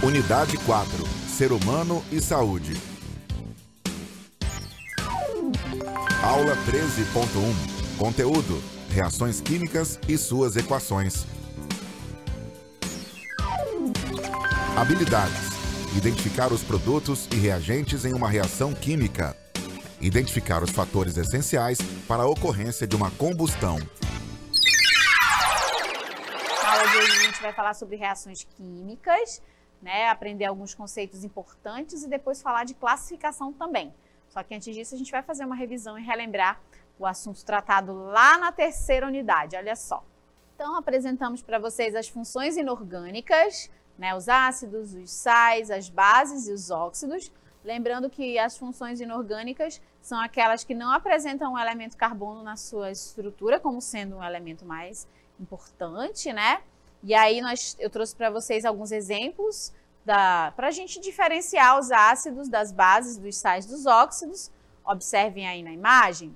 Unidade 4. Ser humano e saúde. Aula 13.1. Conteúdo: reações químicas e suas equações. Habilidades: identificar os produtos e reagentes em uma reação química. Identificar os fatores essenciais para a ocorrência de uma combustão. Na aula de hoje a gente vai falar sobre reações químicas, né? Aprender alguns conceitos importantes e depois falar de classificação também. Só que antes disso a gente vai fazer uma revisão e relembrar o assunto tratado lá na terceira unidade, olha só. Então apresentamos para vocês as funções inorgânicas, né? Os ácidos, os sais, as bases e os óxidos. Lembrando que as funções inorgânicas são aquelas que não apresentam o elemento carbono na sua estrutura como sendo um elemento mais importante, né? E aí eu trouxe para vocês alguns exemplos para a gente diferenciar os ácidos das bases, dos sais, dos óxidos. Observem aí na imagem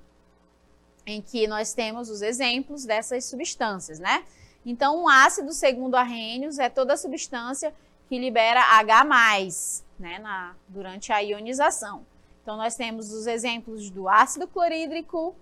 em que nós temos os exemplos dessas substâncias, né? Então, um ácido, segundo Arrhenius, é toda substância que libera H+, né, durante a ionização. Então, nós temos os exemplos do ácido clorídrico,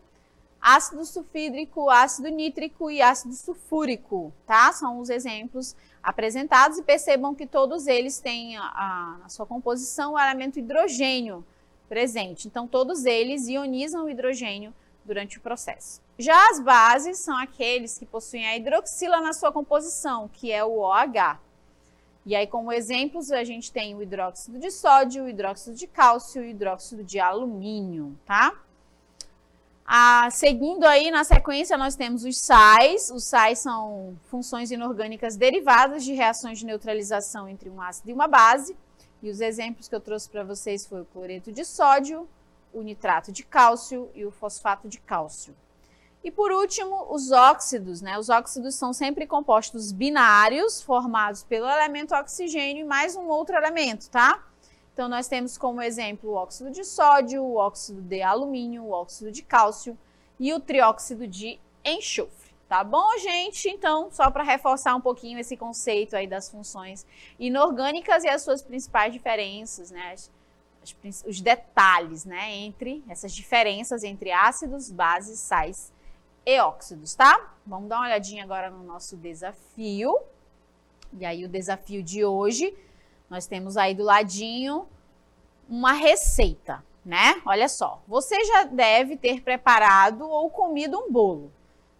ácido sulfídrico, ácido nítrico e ácido sulfúrico, tá? São os exemplos apresentados e percebam que todos eles têm na sua composição o elemento hidrogênio presente. Então, todos eles ionizam o hidrogênio durante o processo. Já as bases são aqueles que possuem a hidroxila na sua composição, que é o OH. E aí, como exemplos, a gente tem o hidróxido de sódio, o hidróxido de cálcio e o hidróxido de alumínio, tá? Seguindo aí, na sequência, nós temos os sais. Os sais são funções inorgânicas derivadas de reações de neutralização entre um ácido e uma base. E os exemplos que eu trouxe para vocês foi o cloreto de sódio, o nitrato de cálcio e o fosfato de cálcio. E por último, os óxidos, né? Os óxidos são sempre compostos binários, formados pelo elemento oxigênio e mais um outro elemento, tá? Então, nós temos como exemplo o óxido de sódio, o óxido de alumínio, o óxido de cálcio e o trióxido de enxofre. Tá bom, gente? Então, só para reforçar um pouquinho esse conceito aí das funções inorgânicas e as suas principais diferenças, né? Os detalhes, né? Entre essas diferenças entre ácidos, bases, sais e óxidos, tá? Vamos dar uma olhadinha agora no nosso desafio. E aí, o desafio de hoje, nós temos aí do ladinho uma receita, né? Olha só, você já deve ter preparado ou comido um bolo.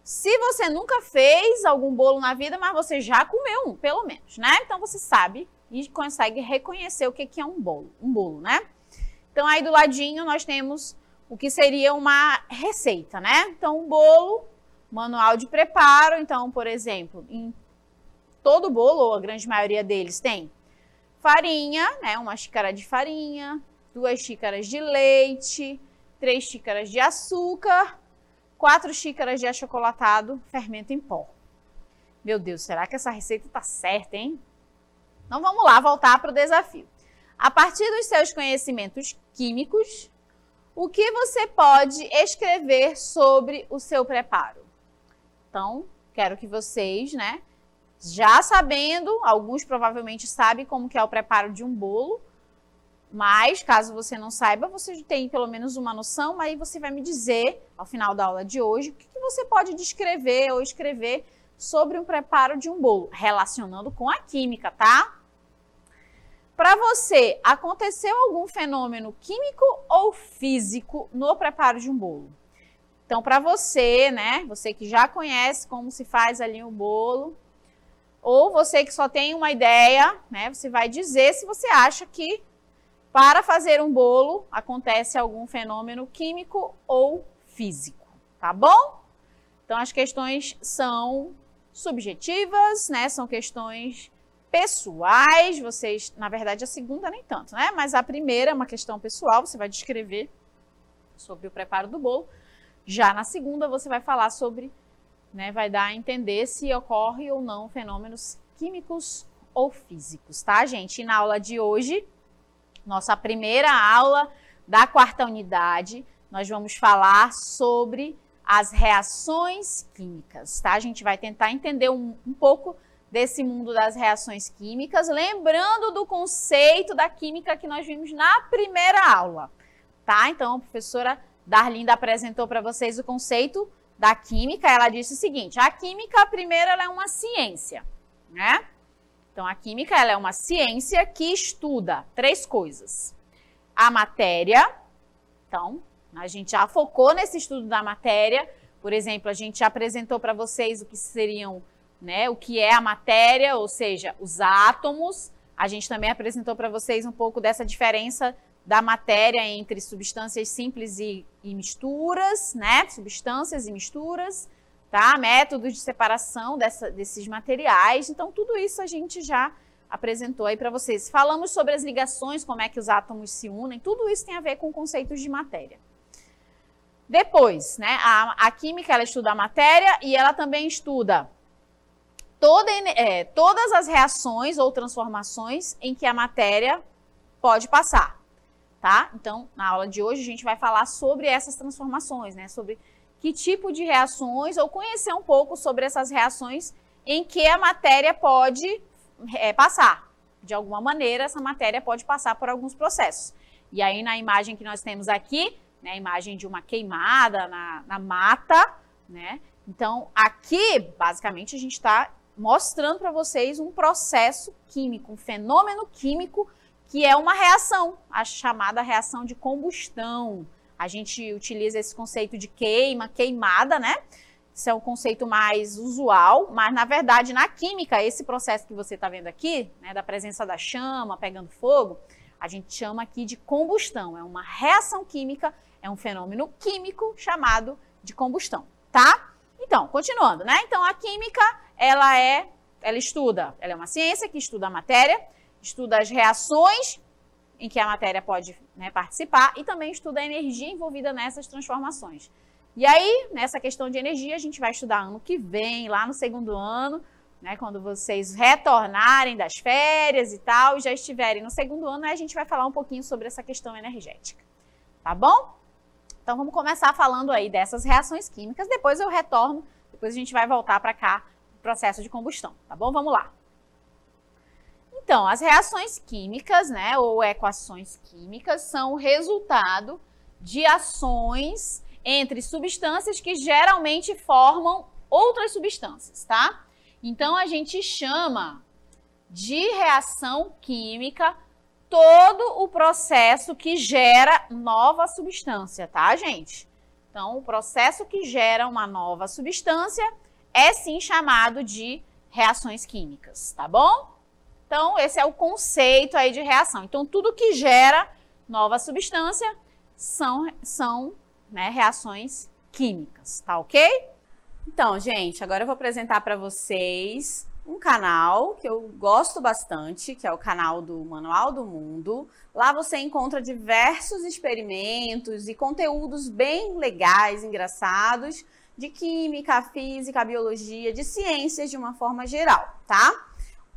Se você nunca fez algum bolo na vida, mas você já comeu um, pelo menos, né? Então, você sabe e consegue reconhecer o que é um bolo, né? Então, aí do ladinho nós temos o que seria uma receita, né? Então, um bolo, manual de preparo. Então, por exemplo, em todo bolo, ou a grande maioria deles, tem farinha, né? 1 xícara de farinha, 2 xícaras de leite, 3 xícaras de açúcar, 4 xícaras de achocolatado, fermento em pó. Meu Deus, será que essa receita tá certa, hein? Então, vamos lá, voltar para o desafio. A partir dos seus conhecimentos químicos, o que você pode escrever sobre o seu preparo? Então, quero que vocês, né, já sabendo, alguns provavelmente sabem como que é o preparo de um bolo, mas caso você não saiba, você tem pelo menos uma noção, aí você vai me dizer, ao final da aula de hoje, o que você pode descrever ou escrever sobre o preparo de um bolo, relacionando com a química, tá? Para você, aconteceu algum fenômeno químico ou físico no preparo de um bolo? Então, para você, né, você que já conhece como se faz ali um bolo, ou você que só tem uma ideia, né, você vai dizer se você acha que para fazer um bolo acontece algum fenômeno químico ou físico, tá bom? Então, as questões são subjetivas, né, são questões pessoais, vocês, na verdade, a segunda nem tanto, né? Mas a primeira é uma questão pessoal, você vai descrever sobre o preparo do bolo. Já na segunda você vai falar sobre, né, vai dar a entender se ocorre ou não fenômenos químicos ou físicos, tá, gente? E na aula de hoje, nossa primeira aula da quarta unidade, nós vamos falar sobre as reações químicas, tá? A gente vai tentar entender um pouco desse mundo das reações químicas, lembrando do conceito da química que nós vimos na primeira aula, tá? Então, a professora Darlinda apresentou para vocês o conceito da química. Ela disse o seguinte: a química, primeiro, ela é uma ciência, né? Então, a química, ela é uma ciência que estuda 3 coisas. A matéria, então, a gente já focou nesse estudo da matéria. Por exemplo, a gente já apresentou para vocês o que seriam, né, o que é a matéria, ou seja, os átomos. A gente também apresentou para vocês um pouco dessa diferença da matéria entre substâncias simples e misturas, né? Substâncias e misturas, tá? Métodos de separação desses materiais. Então, tudo isso a gente já apresentou aí para vocês. Falamos sobre as ligações, como é que os átomos se unem. Tudo isso tem a ver com conceitos de matéria. Depois, né? A química, ela estuda a matéria e ela também estuda todas as reações ou transformações em que a matéria pode passar. Tá? Então, na aula de hoje, a gente vai falar sobre essas transformações, né? Sobre que tipo de reações, ou conhecer um pouco sobre essas reações em que a matéria pode passar. De alguma maneira, essa matéria pode passar por alguns processos. E aí, na imagem que nós temos aqui, né, a imagem de uma queimada na mata, né? Então, aqui, basicamente, a gente está mostrando para vocês um processo químico, um fenômeno químico que é uma reação, a chamada reação de combustão. A gente utiliza esse conceito de queimada, né? Isso é um conceito mais usual, mas na verdade na química, esse processo que você está vendo aqui, né, da presença da chama pegando fogo, a gente chama aqui de combustão. É uma reação química, é um fenômeno químico chamado de combustão, tá? Então, continuando, né? Então a química, ela é uma ciência que estuda a matéria, estuda as reações em que a matéria pode, né, participar e também estuda a energia envolvida nessas transformações. E aí, nessa questão de energia, a gente vai estudar ano que vem, lá no segundo ano, né, quando vocês retornarem das férias e tal, e já estiverem no segundo ano, aí a gente vai falar um pouquinho sobre essa questão energética, tá bom? Então, vamos começar falando aí dessas reações químicas, depois eu retorno, depois a gente vai voltar para cá, o processo de combustão, tá bom? Vamos lá. Então, as reações químicas, né, ou equações químicas, são o resultado de ações entre substâncias que geralmente formam outras substâncias, tá? Então, a gente chama de reação química todo o processo que gera nova substância, tá, gente? Então, o processo que gera uma nova substância é sim chamado de reações químicas, tá bom? Então, esse é o conceito aí de reação. Então, tudo que gera nova substância são né, reações químicas, tá ok? Então, gente, agora eu vou apresentar para vocês um canal que eu gosto bastante, que é o canal do Manual do Mundo. Lá você encontra diversos experimentos e conteúdos bem legais, engraçados, de química, física, biologia, de ciências de uma forma geral, tá?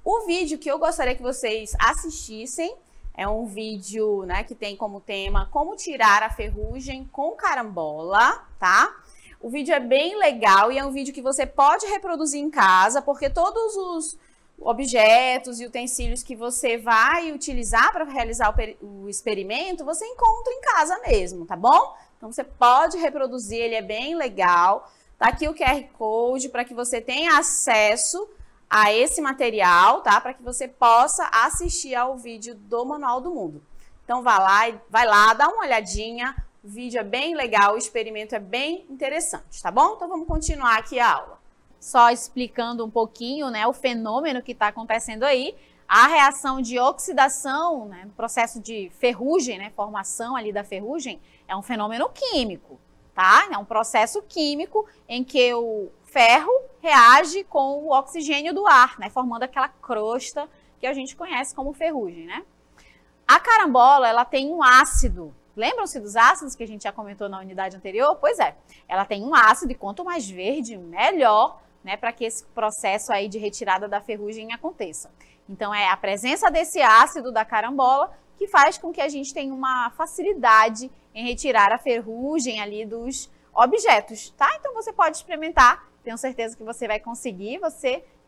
O vídeo que eu gostaria que vocês assistissem é um vídeo, né, que tem como tema como tirar a ferrugem com carambola, tá? O vídeo é bem legal e é um vídeo que você pode reproduzir em casa, porque todos os objetos e utensílios que você vai utilizar para realizar o experimento, você encontra em casa mesmo, tá bom? Então você pode reproduzir, ele é bem legal. Tá aqui o QR Code para que você tenha acesso a esse material, tá? Para que você possa assistir ao vídeo do Manual do Mundo. Então vai lá, dá uma olhadinha, o vídeo é bem legal, o experimento é bem interessante, tá bom? Então vamos continuar aqui a aula. Só explicando um pouquinho, né, o fenômeno que está acontecendo aí, a reação de oxidação, né, processo de ferrugem, né, formação ali da ferrugem, é um fenômeno químico, tá? É um processo químico em que o ferro reage com o oxigênio do ar, né, formando aquela crosta que a gente conhece como ferrugem, né? A carambola, ela tem um ácido, Lembram-se dos ácidos que a gente já comentou na unidade anterior? Pois é, ela tem um ácido e quanto mais verde, melhor, né, para que esse processo aí de retirada da ferrugem aconteça. Então, é a presença desse ácido da carambola que faz com que a gente tenha uma facilidade em retirar a ferrugem ali dos objetos, tá? Então, você pode experimentar, tenho certeza que você vai conseguir.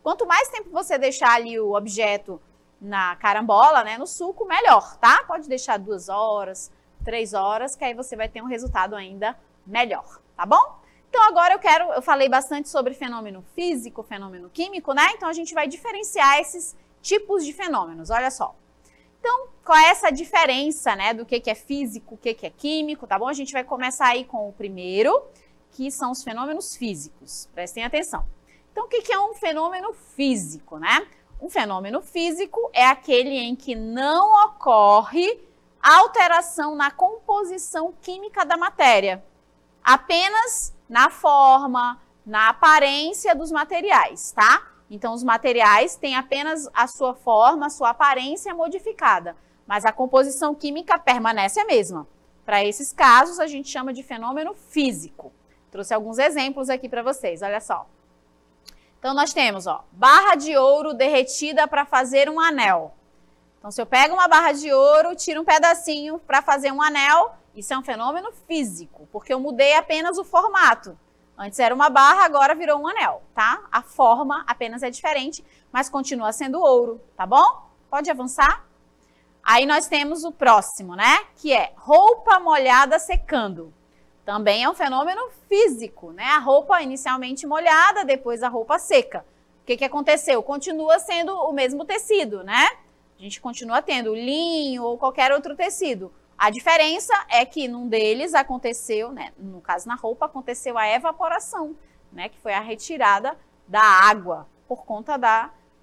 Quanto mais tempo você deixar ali o objeto na carambola, né, no suco, melhor, tá? Pode deixar 2 horas, 3 horas, que aí você vai ter um resultado ainda melhor, tá bom? Então agora eu falei bastante sobre fenômeno físico, fenômeno químico, né? Então a gente vai diferenciar esses tipos de fenômenos, olha só. Então, qual é essa diferença, né, do que é físico, o que é químico, tá bom? A gente vai começar aí com o primeiro, que são os fenômenos físicos. Prestem atenção. Então, o que é um fenômeno físico, né? Um fenômeno físico é aquele em que não ocorre alteração na composição química da matéria, apenas na forma, na aparência dos materiais, tá? Então, os materiais têm apenas a sua forma, a sua aparência modificada, mas a composição química permanece a mesma. Para esses casos, a gente chama de fenômeno físico. Trouxe alguns exemplos aqui para vocês, olha só. Então, nós temos, ó, barra de ouro derretida para fazer um anel. Então, se eu pego uma barra de ouro, tiro um pedacinho para fazer um anel, isso é um fenômeno físico, porque eu mudei apenas o formato. Antes era uma barra, agora virou um anel, tá? A forma apenas é diferente, mas continua sendo ouro, tá bom? Pode avançar. Aí nós temos o próximo, né? Que é roupa molhada secando. Também é um fenômeno físico, né? A roupa inicialmente molhada, depois a roupa seca. O que aconteceu? Continua sendo o mesmo tecido, né? A gente continua tendo linho ou qualquer outro tecido. A diferença é que num deles aconteceu, né, no caso na roupa, aconteceu a evaporação, né, que foi a retirada da água por conta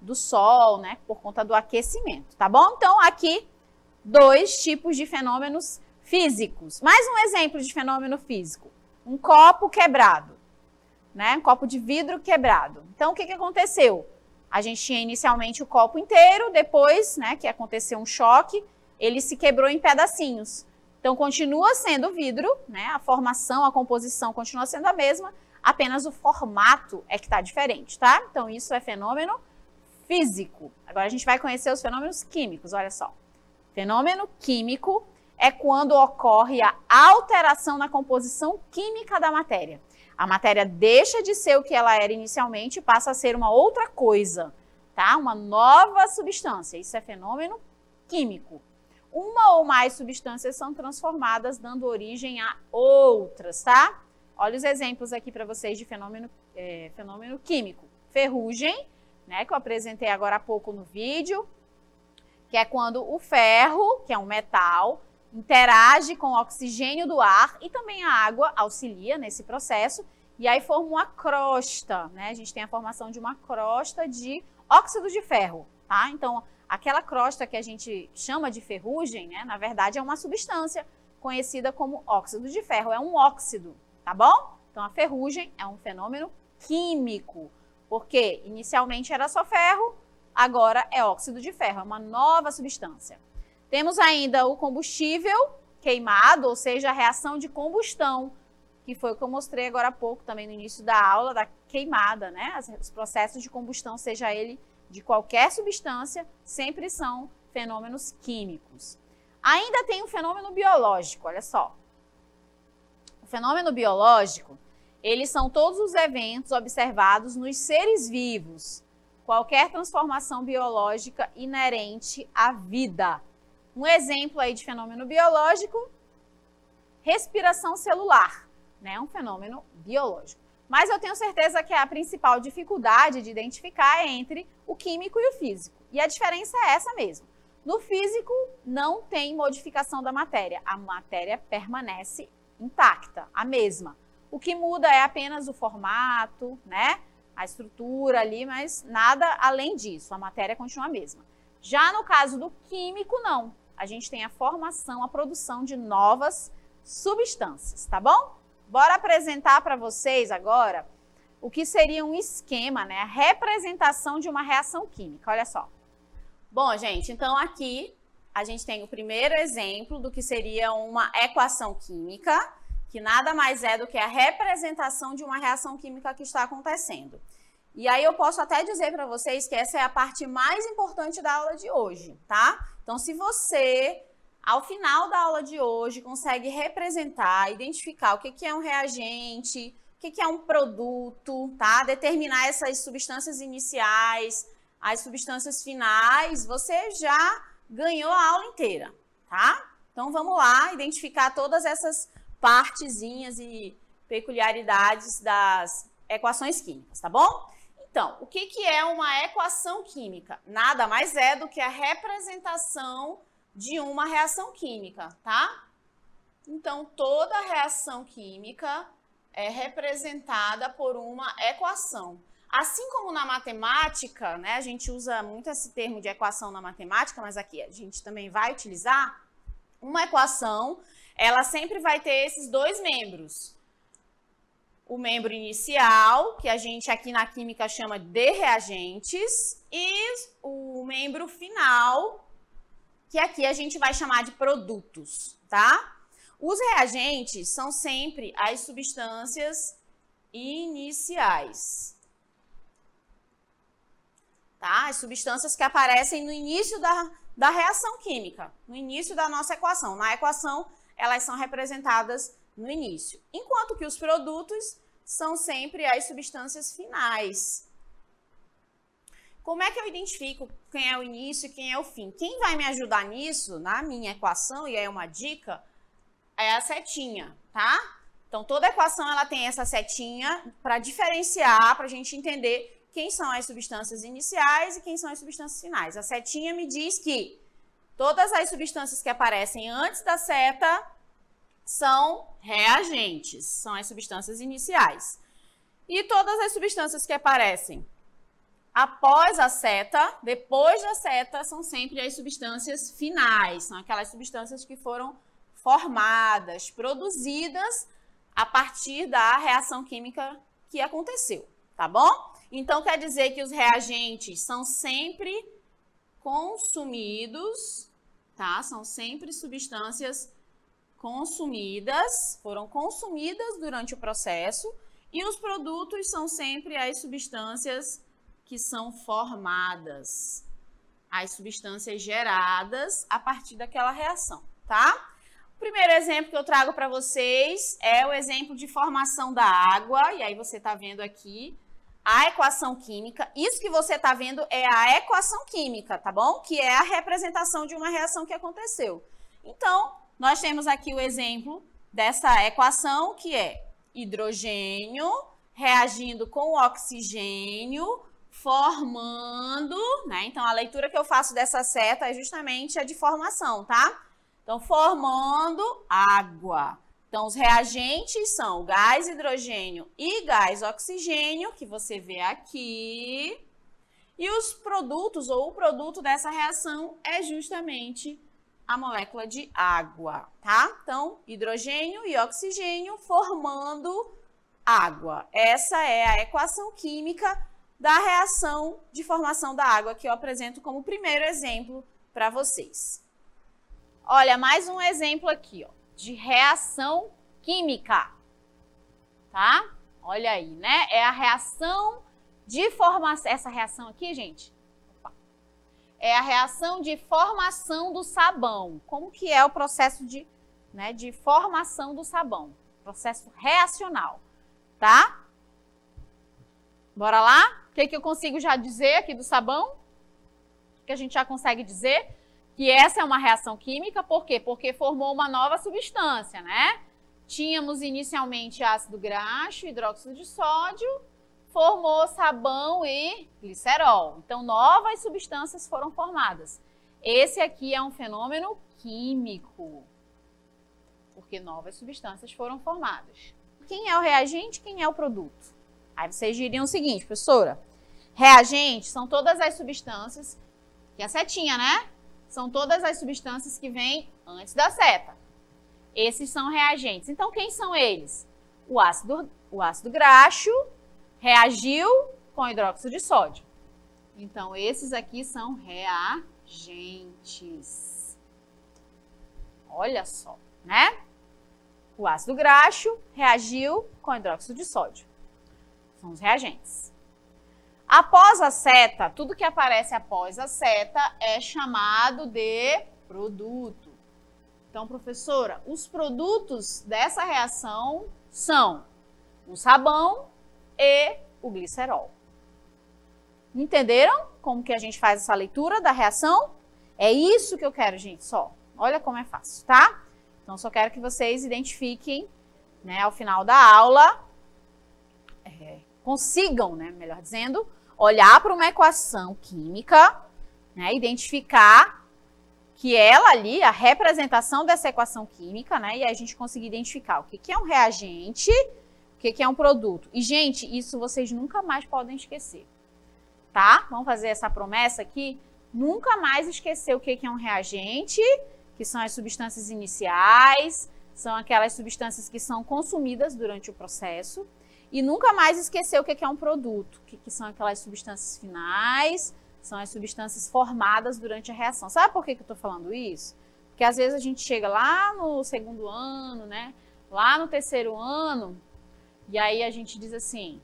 do sol, né, por conta do aquecimento, tá bom? Então, aqui, 2 tipos de fenômenos físicos. Mais um exemplo de fenômeno físico. Um copo quebrado, né, um copo de vidro quebrado. Então, o que aconteceu? A gente tinha inicialmente o copo inteiro, depois, né, que aconteceu um choque, ele se quebrou em pedacinhos. Então, continua sendo vidro, né? A formação, a composição continua sendo a mesma, apenas o formato é que está diferente, tá? Então, isso é fenômeno físico. Agora, a gente vai conhecer os fenômenos químicos, olha só. Fenômeno químico é quando ocorre a alteração na composição química da matéria. A matéria deixa de ser o que ela era inicialmente e passa a ser uma outra coisa, tá? Uma nova substância. Isso é fenômeno químico. Uma ou mais substâncias são transformadas, dando origem a outras, tá? Olha os exemplos aqui para vocês de fenômeno químico. Ferrugem, né, que eu apresentei agora há pouco no vídeo, que é quando o ferro, que é um metal, interage com o oxigênio do ar e também a água auxilia nesse processo e aí forma uma crosta, né? A gente tem a formação de uma crosta de óxido de ferro, tá? Então, aquela crosta que a gente chama de ferrugem, né, na verdade é uma substância conhecida como óxido de ferro, é um óxido, tá bom? Então a ferrugem é um fenômeno químico, porque inicialmente era só ferro, agora é óxido de ferro, é uma nova substância. Temos ainda o combustível queimado, ou seja, a reação de combustão, que foi o que eu mostrei agora há pouco também no início da aula, da queimada, né? Os processos de combustão, seja ele de qualquer substância, sempre são fenômenos químicos. Ainda tem um fenômeno biológico, olha só. O fenômeno biológico, eles são todos os eventos observados nos seres vivos, qualquer transformação biológica inerente à vida. Um exemplo aí de fenômeno biológico, respiração celular, né? Um fenômeno biológico. Mas eu tenho certeza que a principal dificuldade de identificar é entre o químico e o físico. E a diferença é essa mesmo. No físico, não tem modificação da matéria. A matéria permanece intacta, a mesma. O que muda é apenas o formato, né? A estrutura ali, mas nada além disso. A matéria continua a mesma. Já no caso do químico, não. A gente tem a formação, a produção de novas substâncias, tá bom? Bora apresentar para vocês agora o que seria um esquema, né? A representação de uma reação química. Olha só. Bom, gente, então aqui a gente tem o primeiro exemplo do que seria uma equação química, que nada mais é do que a representação de uma reação química que está acontecendo. E aí eu posso até dizer para vocês que essa é a parte mais importante da aula de hoje, tá? Então, se você, ao final da aula de hoje, consegue representar, identificar o que é um reagente, o que é um produto, tá? Determinar essas substâncias iniciais, as substâncias finais, você já ganhou a aula inteira, tá? Então, vamos lá, identificar todas essas partezinhas e peculiaridades das equações químicas, tá bom? Então, o que é uma equação química? Nada mais é do que a representação de uma reação química, tá? Então, toda reação química é representada por uma equação. Assim como na matemática, né, a gente usa muito esse termo de equação na matemática, mas aqui a gente também vai utilizar, uma equação, ela sempre vai ter esses dois membros. O membro inicial, que a gente aqui na química chama de reagentes, e o membro final, que aqui a gente vai chamar de produtos, tá? Os reagentes são sempre as substâncias iniciais, tá? As substâncias que aparecem no início da reação química, no início da nossa equação. Na equação, elas são representadas no início, enquanto que os produtos são sempre as substâncias finais. Como é que eu identifico quem é o início e quem é o fim? Quem vai me ajudar nisso, na minha equação, e é uma dica, é a setinha, tá? Então, toda equação ela tem essa setinha para diferenciar, para a gente entender quem são as substâncias iniciais e quem são as substâncias finais. A setinha me diz que todas as substâncias que aparecem antes da seta são reagentes, são as substâncias iniciais. E todas as substâncias que aparecem após a seta, depois da seta, são sempre as substâncias finais, são aquelas substâncias que foram formadas, produzidas a partir da reação química que aconteceu, tá bom? Então, quer dizer que os reagentes são sempre consumidos, tá? São sempre substâncias consumidas, foram consumidas durante o processo, e os produtos são sempre as substâncias que são formadas, as substâncias geradas a partir daquela reação, tá? O primeiro exemplo que eu trago para vocês é o exemplo de formação da água, e aí você está vendo aqui a equação química. Isso que você está vendo é a equação química, tá bom? Que é a representação de uma reação que aconteceu. Então, nós temos aqui o exemplo dessa equação, que é hidrogênio reagindo com oxigênio, formando, né? Então, a leitura que eu faço dessa seta é justamente a de formação, tá? Então, formando água. Então, os reagentes são o gás hidrogênio e gás oxigênio, que você vê aqui. E os produtos, ou o produto dessa reação, é justamente a molécula de água, tá? Então, hidrogênio e oxigênio formando água. Essa é a equação química da reação de formação da água, que eu apresento como primeiro exemplo para vocês. Olha, mais um exemplo aqui, ó, de reação química, tá? Olha aí, né? É a reação de formação, essa reação aqui, gente, é a reação de formação do sabão. Como que é o processo de formação do sabão? Processo reacional, tá? Bora lá? O que eu consigo já dizer aqui do sabão? O que a gente já consegue dizer? Que essa é uma reação química, por quê? Porque formou uma nova substância, né? Tínhamos inicialmente ácido graxo, hidróxido de sódio, formou sabão e glicerol. Então, novas substâncias foram formadas. Esse aqui é um fenômeno químico, porque novas substâncias foram formadas. Quem é o reagente? Quem é o produto? Aí vocês diriam o seguinte, professora, reagentes são todas as substâncias, que é a setinha, né? São todas as substâncias que vêm antes da seta. Esses são reagentes. Então, quem são eles? O ácido graxo reagiu com hidróxido de sódio. Então, esses aqui são reagentes. Olha só, né? O ácido graxo reagiu com hidróxido de sódio. São os reagentes. Após a seta, tudo que aparece após a seta é chamado de produto. Então, professora, os produtos dessa reação são o sabão e o glicerol. Entenderam como que a gente faz essa leitura da reação? É isso que eu quero, gente, só. Olha como é fácil, tá? Então, só quero que vocês identifiquem, né, ao final da aula, consigam, né, melhor dizendo, olhar para uma equação química, né, identificar que ela ali, a representação dessa equação química, né, e a gente conseguir identificar o que é um reagente, o que é um produto. E, gente, isso vocês nunca mais podem esquecer, tá? Vamos fazer essa promessa aqui, nunca mais esquecer o que é um reagente, que são as substâncias iniciais, são aquelas substâncias que são consumidas durante o processo, e nunca mais esquecer o que é um produto, que são aquelas substâncias finais, são as substâncias formadas durante a reação. Sabe por que eu estou falando isso? Porque às vezes a gente chega lá no segundo ano, né? Lá no terceiro ano, e aí a gente diz assim,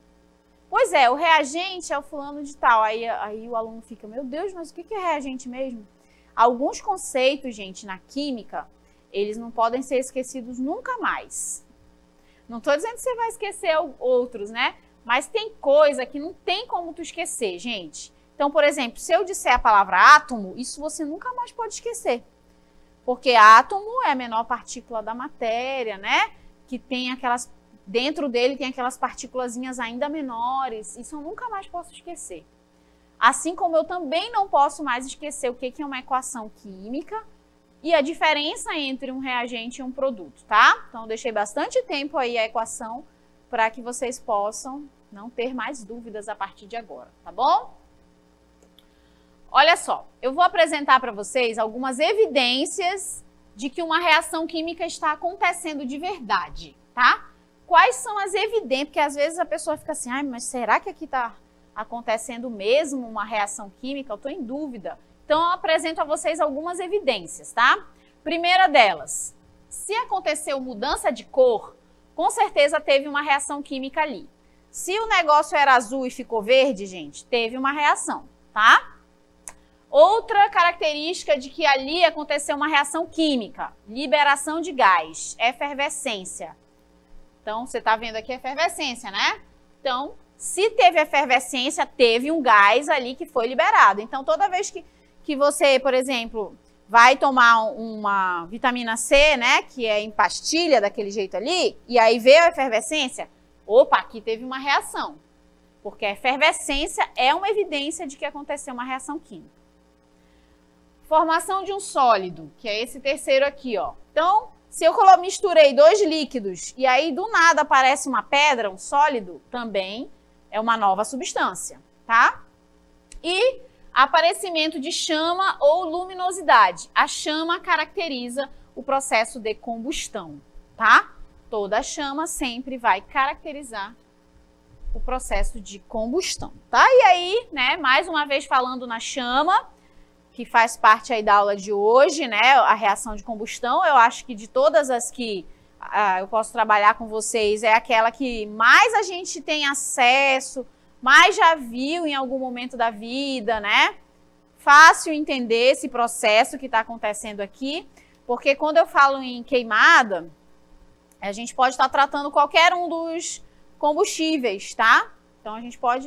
pois é, o reagente é o fulano de tal. Aí o aluno fica, meu Deus, mas o que é reagente mesmo? Alguns conceitos, gente, na química, eles não podem ser esquecidos nunca mais. Não estou dizendo que você vai esquecer outros, né? Mas tem coisa que não tem como tu esquecer, gente. Então, por exemplo, se eu disser a palavra átomo, isso você nunca mais pode esquecer. Porque átomo é a menor partícula da matéria, né? Que tem aquelas... Dentro dele tem aquelas partículazinhas ainda menores. Isso eu nunca mais posso esquecer. Assim como eu também não posso mais esquecer o que é uma equação química e a diferença entre um reagente e um produto, tá? Então, eu deixei bastante tempo aí a equação para que vocês possam não ter mais dúvidas a partir de agora, tá bom? Olha só, eu vou apresentar para vocês algumas evidências de que uma reação química está acontecendo de verdade, tá? Quais são as evidências? Porque às vezes a pessoa fica assim, ai, mas será que aqui está acontecendo mesmo uma reação química? Eu estou em dúvida. Então, eu apresento a vocês algumas evidências, tá? Primeira delas, se aconteceu mudança de cor, com certeza teve uma reação química ali. Se o negócio era azul e ficou verde, gente, teve uma reação, tá? Outra característica de que ali aconteceu uma reação química, liberação de gás, efervescência. Então, você está vendo aqui a efervescência, né? Então, se teve efervescência, teve um gás ali que foi liberado. Então, toda vez que você, por exemplo, vai tomar uma vitamina C, né, que é em pastilha, daquele jeito ali, e aí veio a efervescência, opa, aqui teve uma reação. Porque a efervescência é uma evidência de que aconteceu uma reação química. Formação de um sólido, que é esse terceiro aqui, ó. Então, se eu misturei dois líquidos e aí do nada aparece uma pedra, um sólido, também é uma nova substância, tá? E aparecimento de chama ou luminosidade. A chama caracteriza o processo de combustão, tá? Toda chama sempre vai caracterizar o processo de combustão, tá? E aí, né, mais uma vez falando na chama, que faz parte aí da aula de hoje, né, a reação de combustão, eu acho que de todas as que eu posso trabalhar com vocês, é aquela que mais a gente tem acesso, mais já viu em algum momento da vida, né? Fácil entender esse processo que está acontecendo aqui, porque quando eu falo em queimada, a gente pode estar tratando qualquer um dos combustíveis, tá? Então,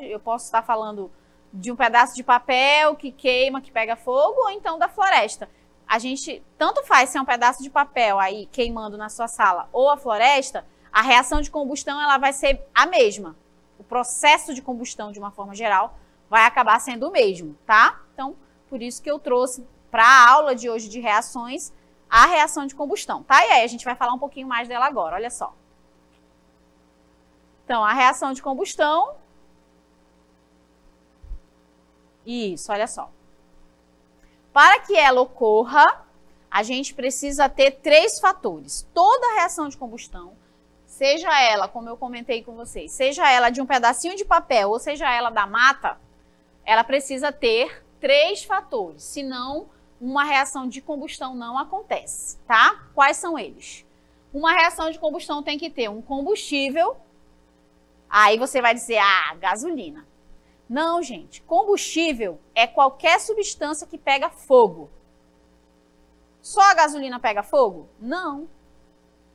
eu posso estar falando de um pedaço de papel que queima, que pega fogo, ou então da floresta. A gente, tanto faz se é um pedaço de papel aí queimando na sua sala ou a floresta, a reação de combustão ela vai ser a mesma. O processo de combustão, de uma forma geral, vai acabar sendo o mesmo, tá? Então, por isso que eu trouxe para a aula de hoje de reações a reação de combustão, tá? E aí, a gente vai falar um pouquinho mais dela agora, olha só. Então, a reação de combustão... Isso, olha só. Para que ela ocorra, a gente precisa ter 3 fatores. Toda reação de combustão, seja ela, como eu comentei com vocês, seja ela de um pedacinho de papel ou seja ela da mata, ela precisa ter 3 fatores, senão uma reação de combustão não acontece, tá? Quais são eles? Uma reação de combustão tem que ter um combustível, aí você vai dizer, gasolina. Não, gente, combustível é qualquer substância que pega fogo. Só a gasolina pega fogo? Não.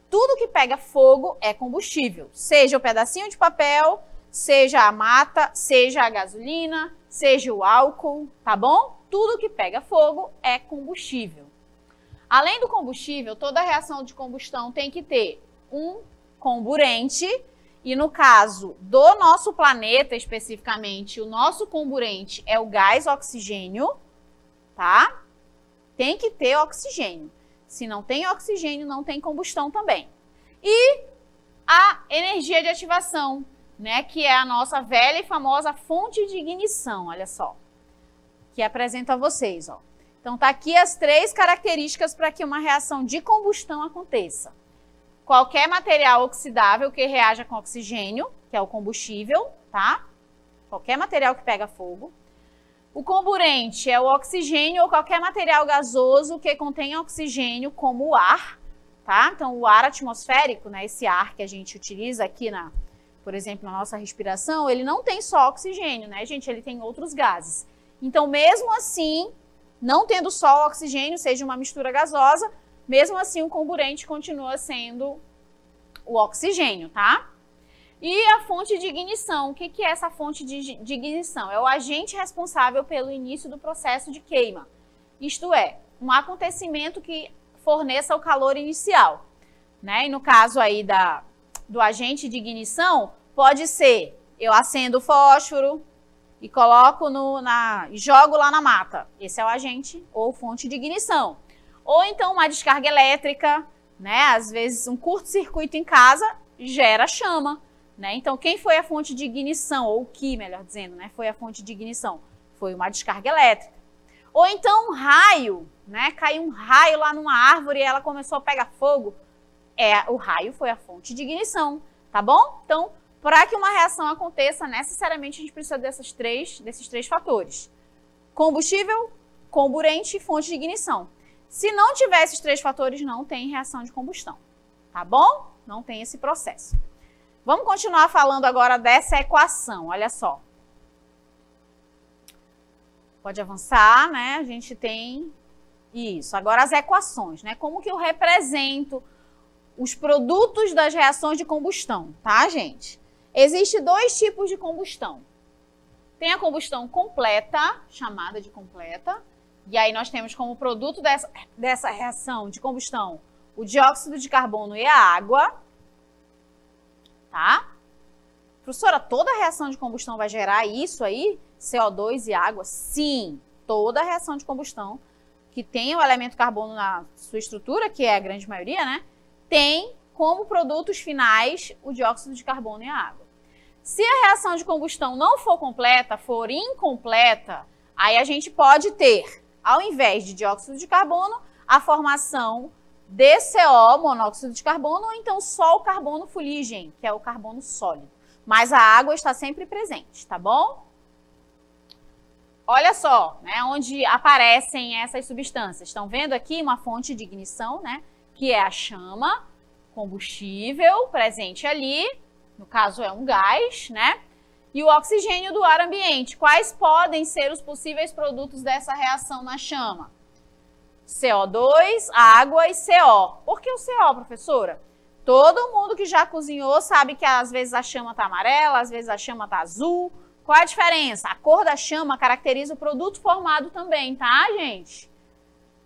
Tudo que pega fogo é combustível, seja o pedacinho de papel, seja a mata, seja a gasolina, seja o álcool, tá bom? Tudo que pega fogo é combustível. Além do combustível, toda reação de combustão tem que ter um comburente, e no caso do nosso planeta especificamente, o nosso comburente é o gás oxigênio, tá? Tem que ter oxigênio. Se não tem oxigênio, não tem combustão também. E a energia de ativação, né, que é a nossa velha e famosa fonte de ignição, olha só, que apresento a vocês, ó. Então tá aqui as 3 características para que uma reação de combustão aconteça. Qualquer material oxidável que reaja com oxigênio, que é o combustível, tá? Qualquer material que pega fogo. O comburente é o oxigênio ou qualquer material gasoso que contém oxigênio, como o ar, tá? Então, o ar atmosférico, né, esse ar que a gente utiliza aqui, por exemplo, na nossa respiração, ele não tem só oxigênio, né, gente? Ele tem outros gases. Então, mesmo assim, não tendo só o oxigênio, seja uma mistura gasosa, mesmo assim o comburente continua sendo o oxigênio, tá? E a fonte de ignição, o que é essa fonte de ignição? É o agente responsável pelo início do processo de queima. Isto é, um acontecimento que forneça o calor inicial, né? E no caso aí do agente de ignição, pode ser, eu acendo o fósforo e coloco jogo lá na mata. Esse é o agente ou fonte de ignição. Ou então uma descarga elétrica, né? Às vezes um curto-circuito em casa gera chama. Né? Então, quem foi a fonte de ignição, ou o que, melhor dizendo, né, foi a fonte de ignição? Foi uma descarga elétrica. Ou então um raio, né, caiu um raio lá numa árvore e ela começou a pegar fogo. O raio foi a fonte de ignição, tá bom? Então, para que uma reação aconteça, necessariamente a gente precisa desses três fatores. Combustível, comburente e fonte de ignição. Se não tiver esses 3 fatores, não tem reação de combustão, tá bom? Não tem esse processo. Vamos continuar falando agora dessa equação, olha só. Pode avançar, né? A gente tem isso. Agora as equações, né? Como que eu represento os produtos das reações de combustão, tá, gente? Existem 2 tipos de combustão. Tem a combustão completa, chamada de completa, e aí nós temos como produto dessa reação de combustão o dióxido de carbono e a água. Tá? Professora, toda reação de combustão vai gerar isso aí? CO2 e água? Sim, toda reação de combustão que tem o elemento carbono na sua estrutura, que é a grande maioria, né? Tem como produtos finais o dióxido de carbono e a água. Se a reação de combustão não for completa, for incompleta, aí a gente pode ter, ao invés de dióxido de carbono, a formação DCO, monóxido de carbono, ou então só o carbono fuligem, que é o carbono sólido. Mas a água está sempre presente, tá bom? Olha só, né, onde aparecem essas substâncias. Estão vendo aqui uma fonte de ignição, né, que é a chama, combustível presente ali, no caso é um gás, né? E o oxigênio do ar ambiente. Quais podem ser os possíveis produtos dessa reação na chama? CO2, água e CO. Por que o CO, professora? Todo mundo que já cozinhou sabe que às vezes a chama está amarela, às vezes a chama está azul. Qual é a diferença? A cor da chama caracteriza o produto formado também, tá, gente?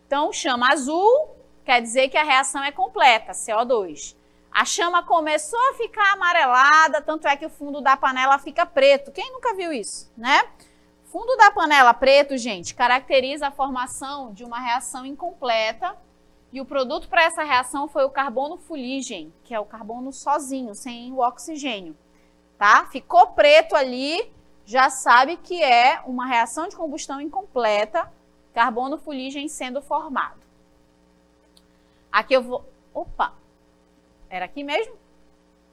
Então, chama azul quer dizer que a reação é completa, CO2. A chama começou a ficar amarelada, tanto é que o fundo da panela fica preto. Quem nunca viu isso, né? Fundo da panela preto, gente, caracteriza a formação de uma reação incompleta e o produto para essa reação foi o carbono fuligem, que é o carbono sozinho, sem o oxigênio, tá? Ficou preto ali, já sabe que é uma reação de combustão incompleta, carbono fuligem sendo formado. Aqui eu vou... Opa! Era aqui mesmo?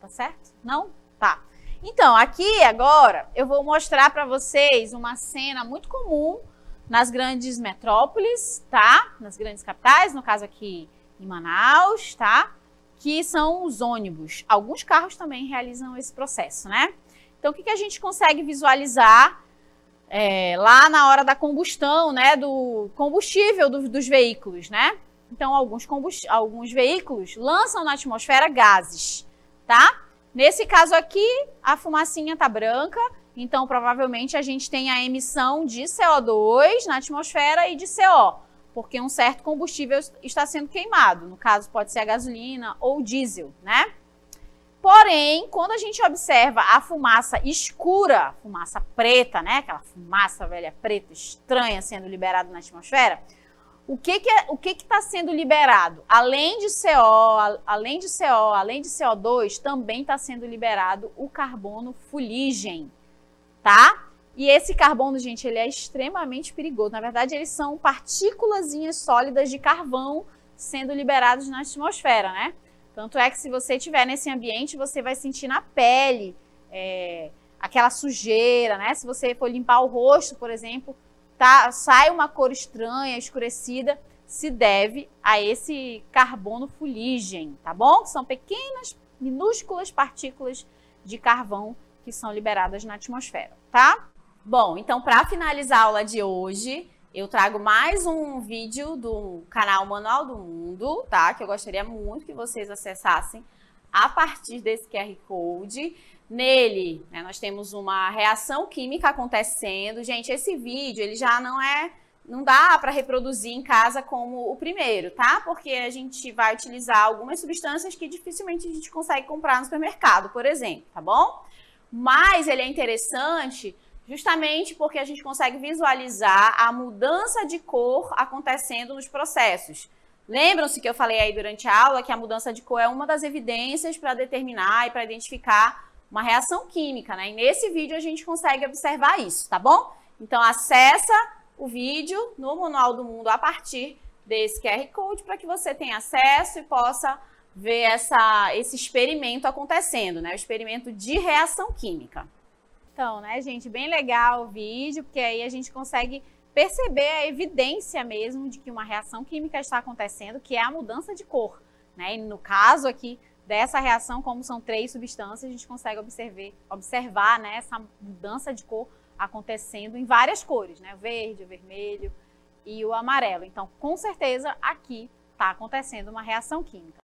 Tá certo? Não? Tá. Então, aqui agora eu vou mostrar para vocês uma cena muito comum nas grandes metrópoles, tá? Nas grandes capitais, no caso aqui em Manaus, tá? Que são os ônibus. Alguns carros também realizam esse processo, né? Então, o que a gente consegue visualizar lá na hora da combustão, né? Do combustível dos veículos, né? Então, alguns veículos lançam na atmosfera gases, tá? Nesse caso aqui, a fumacinha tá branca, então provavelmente a gente tem a emissão de CO2 na atmosfera e de CO, porque um certo combustível está sendo queimado. No caso, pode ser a gasolina ou o diesel, né? Porém, quando a gente observa a fumaça escura, fumaça preta, né? Aquela fumaça velha preta estranha sendo liberada na atmosfera, o que está sendo liberado? Além de CO, além de CO2, também está sendo liberado o carbono fuligem, tá? E esse carbono, gente, ele é extremamente perigoso. Na verdade, eles são partículazinhas sólidas de carvão sendo liberados na atmosfera, né? Tanto é que se você estiver nesse ambiente, você vai sentir na pele aquela sujeira, né? Se você for limpar o rosto, por exemplo, sai uma cor estranha, escurecida, se deve a esse carbono fuligem, tá bom? Que são pequenas, minúsculas partículas de carvão que são liberadas na atmosfera, tá? Bom, então para finalizar a aula de hoje, eu trago mais um vídeo do canal Manual do Mundo, tá? Que eu gostaria muito que vocês acessassem a partir desse QR Code. Nele, né, nós temos uma reação química acontecendo. Gente, esse vídeo, ele já não dá para reproduzir em casa como o primeiro, tá? Porque a gente vai utilizar algumas substâncias que dificilmente a gente consegue comprar no supermercado, por exemplo, tá bom? Mas ele é interessante justamente porque a gente consegue visualizar a mudança de cor acontecendo nos processos. Lembram-se que eu falei aí durante a aula que a mudança de cor é uma das evidências para determinar e para identificar uma reação química, né? E nesse vídeo a gente consegue observar isso, tá bom? Então acessa o vídeo no Manual do Mundo a partir desse QR Code para que você tenha acesso e possa ver esse experimento acontecendo, né? O experimento de reação química. Então, né, gente, bem legal o vídeo, porque aí a gente consegue perceber a evidência mesmo de que uma reação química está acontecendo, que é a mudança de cor, né? E no caso aqui dessa reação, como são 3 substâncias, a gente consegue observar, né, essa mudança de cor acontecendo em várias cores, né? O verde, o vermelho e o amarelo. Então, com certeza, aqui está acontecendo uma reação química.